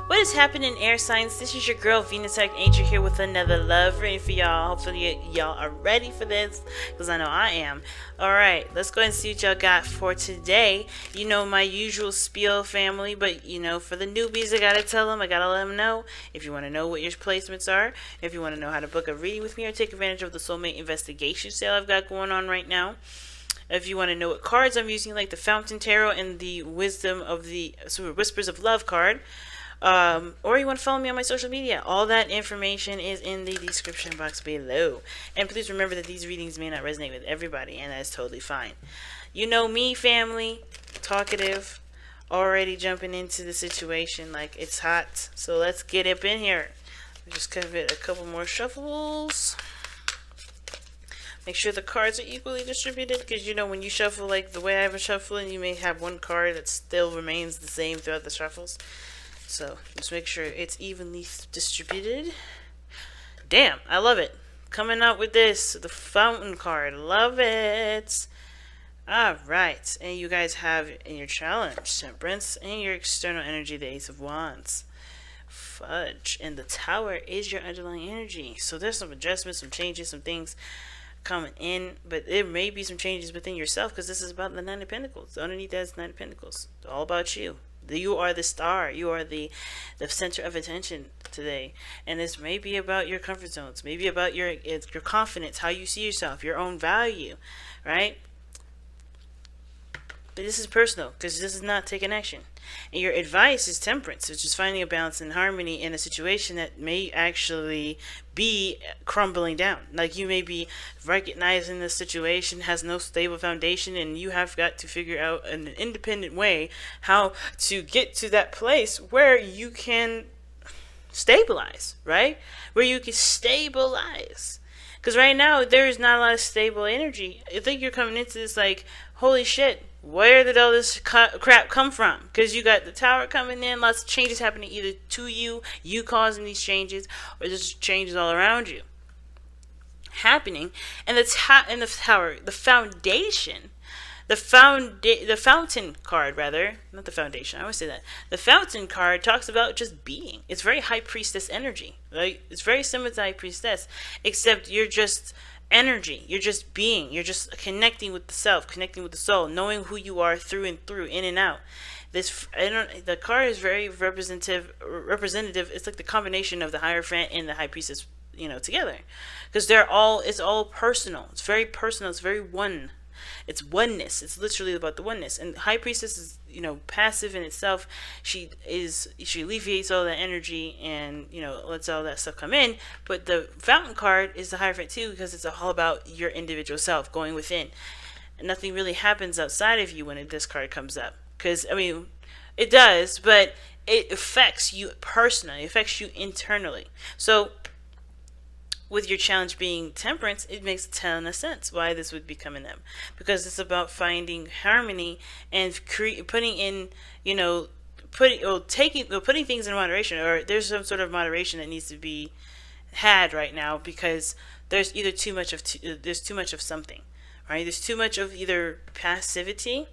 What is happening, air signs? This is your girl Venus Angel here with another love reading for y'all. Hopefully y'all are ready for this, because I know I am. Alright, let's go ahead and see what y'all got for today. You know my usual spiel, family, but you know, for the newbies, I gotta tell them, I gotta let them know. If you want to know what your placements are, if you want to know how to book a reading with me or take advantage of the soulmate investigation sale I've got going on right now. If you want to know what cards I'm using, like the Fountain Tarot and the Wisdom of the Whispers of Love card, or you want to follow me on my social media, all that information is in the description box below. And please remember that these readings may not resonate with everybody, and that's totally fine. You know me, family, talkative, already jumping into the situation like it's hot. So let's get up in here. Just give it a couple more shuffles. Make sure the cards are equally distributed, because you know when you shuffle like the way I have a shuffling, you may have one card that still remains the same throughout the shuffles. So just make sure it's evenly distributed. Damn, I love it. Coming out with this, the Fountain card. Love it. Alright, and you guys have in your challenge Temperance, and your external energy, the Ace of Wands. Fudge. And the Tower is your underlying energy. So there's some adjustments, some changes, some things coming in, but there may be some changes within yourself, because this is about the Nine of Pentacles. Underneath that is Nine of Pentacles. It's all about you. You are the star. You are the center of attention today, and this may be about your comfort zones, maybe about your confidence, how you see yourself, your own value, right? But this is personal, because this is not taking action. And your advice is temperance, which is finding a balance and harmony in a situation that may actually be crumbling down. Like you may be recognizing the situation has no stable foundation, and you have got to figure out an independent way how to get to that place where you can stabilize, right? Where you can stabilize. Because right now, there is not a lot of stable energy. I think you're coming into this like, holy shit, where did all this crap come from? Because you got the Tower coming in, lots of changes happening either to you, you causing these changes, or just changes all around you happening. And the Tower, the Foundation, the Fountain card, rather, not the Foundation, I always say that. The Fountain card talks about just being. It's very High Priestess energy, right? It's very similar to High Priestess, except you're just energy. You're just being. You're just connecting with the self, connecting with the soul, knowing who you are through and through, in and out. The card is very representative. It's like the combination of the Hierophant and the High Priestess, together, because it's all personal. It's very personal. It's very one. It's oneness. It's literally about the oneness. And High Priestess is, passive in itself. She alleviates all that energy and, lets all that stuff come in. But the Fountain card is the Hierophant too, because it's all about your individual self going within. And nothing really happens outside of you when this card comes up. Because, it does, but it affects you personally. It affects you internally. So with your challenge being temperance, it makes a ton of sense why this would be coming up, because it's about finding harmony and putting in, putting things in moderation, or there's some sort of moderation that needs to be had right now, because there's either too much of something, right? There's too much of either passivity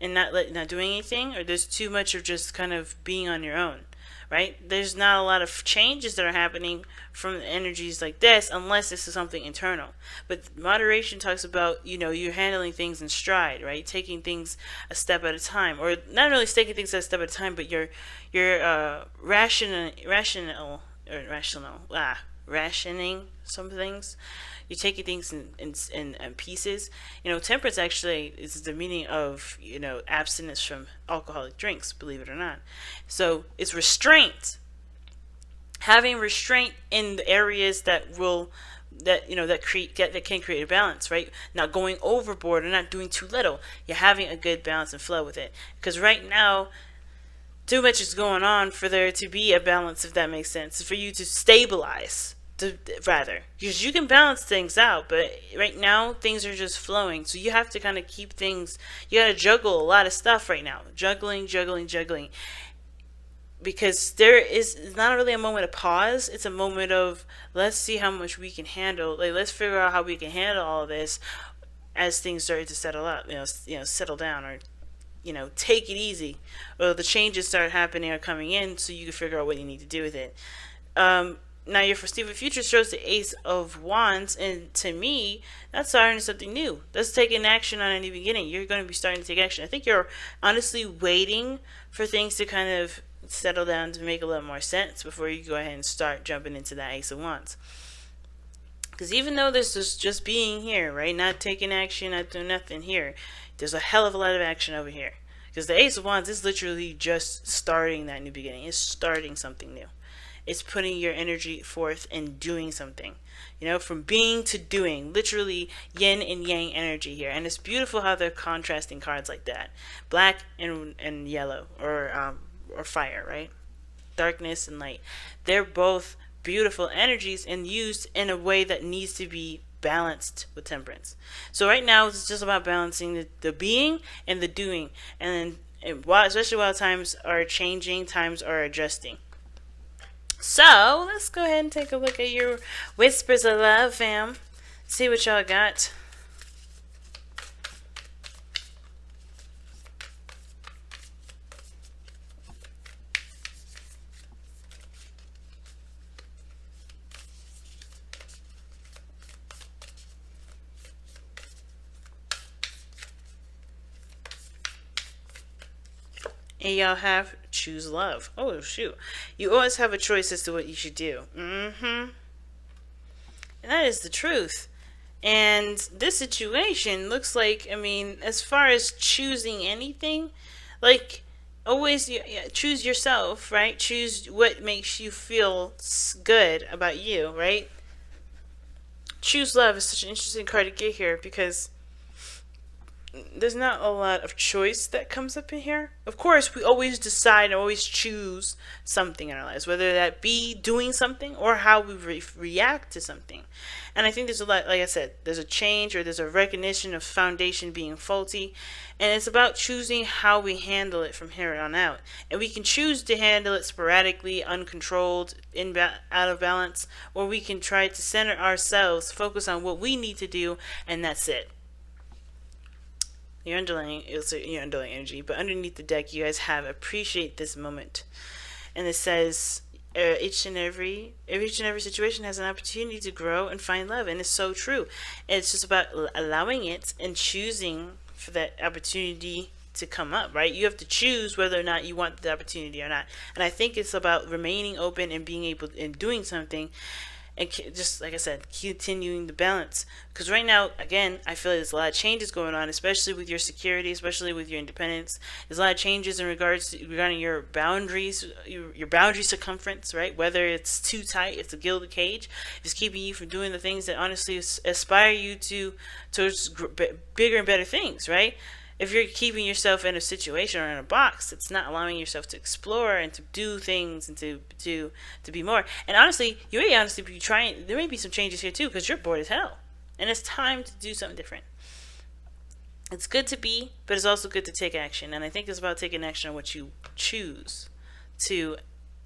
and not doing anything, or there's too much of just kind of being on your own. Right? There's not a lot of changes that are happening from energies like this, unless this is something internal. But moderation talks about, you're handling things in stride, right? Taking things a step at a time, or not really taking things a step at a time, but you're rationing some things. You're taking things in pieces. Temperance actually is the meaning of, abstinence from alcoholic drinks, believe it or not. So it's restraint. Having restraint in the areas that can create a balance, right? Not going overboard or not doing too little. You're having a good balance and flow with it. Because right now, too much is going on for there to be a balance, if that makes sense. For you to stabilize. Because you can balance things out, but right now things are just flowing, so you have to kind of keep things, you got to juggle a lot of stuff right now, juggling, because it's not really a moment of pause. It's a moment of, let's see how much we can handle, like let's figure out how we can handle all of this as things start to settle up, settle down, or take it easy, or the changes start happening or coming in, so you can figure out what you need to do with it. Now your foreseeable future shows the Ace of Wands, and to me, that's starting something new. That's taking action on a new beginning. You're going to be starting to take action. I think you're honestly waiting for things to kind of settle down to make a little more sense before you go ahead and start jumping into that Ace of Wands. Because even though this is just being here, right, not taking action, not doing nothing here, there's a hell of a lot of action over here. Because the Ace of Wands is literally just starting that new beginning. It's starting something new. It's putting your energy forth and doing something. From being to doing. Literally yin and yang energy here. And it's beautiful how they're contrasting cards like that. Black and yellow. Or fire, right? Darkness and light. They're both beautiful energies and used in a way that needs to be balanced with temperance. So right now it's just about balancing the being and the doing. And especially while times are changing, times are adjusting. So, let's go ahead and take a look at your Whispers of Love, fam. See what y'all got. And y'all have choose love. Oh, shoot. You always have a choice as to what you should do. And that is the truth. And this situation looks like, as far as choosing anything, like, always choose yourself, right? Choose what makes you feel good about you, right? Choose love is such an interesting card to get here because there's not a lot of choice that comes up in here. Of course, we always decide and always choose something in our lives, whether that be doing something or how we react to something. And I think there's a lot, like I said, there's a change or there's a recognition of foundation being faulty. And it's about choosing how we handle it from here on out. And we can choose to handle it sporadically, uncontrolled, out of balance, or we can try to center ourselves, focus on what we need to do, and that's it. Your underlying energy, but underneath the deck, you guys have appreciate this moment, and it says each and every situation has an opportunity to grow and find love, and it's so true. And it's just about allowing it and choosing for that opportunity to come up, right? You have to choose whether or not you want the opportunity or not, and I think it's about remaining open and being able and doing something. And just like I said, continuing the balance. Because right now, again, I feel like there's a lot of changes going on, especially with your security, especially with your independence. There's a lot of changes regarding your boundaries, your boundary circumference, right? Whether it's too tight, it's a gilded cage, it's keeping you from doing the things that honestly aspire you towards bigger and better things, right? If you're keeping yourself in a situation or in a box, it's not allowing yourself to explore and to do things and to be more. And honestly, you may honestly be trying. There may be some changes here too because you're bored as hell, and it's time to do something different. It's good to be, but it's also good to take action. And I think it's about taking action on what you choose to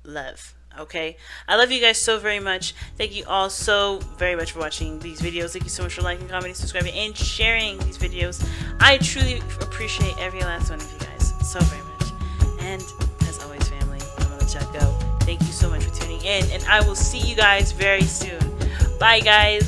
love. Okay, I love you guys so very much. Thank you all so very much for watching these videos. Thank you so much for liking, commenting, subscribing, and sharing these videos. I truly appreciate every last one of you guys so very much. And as always, family, I'm gonna let y'all go. Thank you so much for tuning in, and I will see you guys very soon. Bye, guys.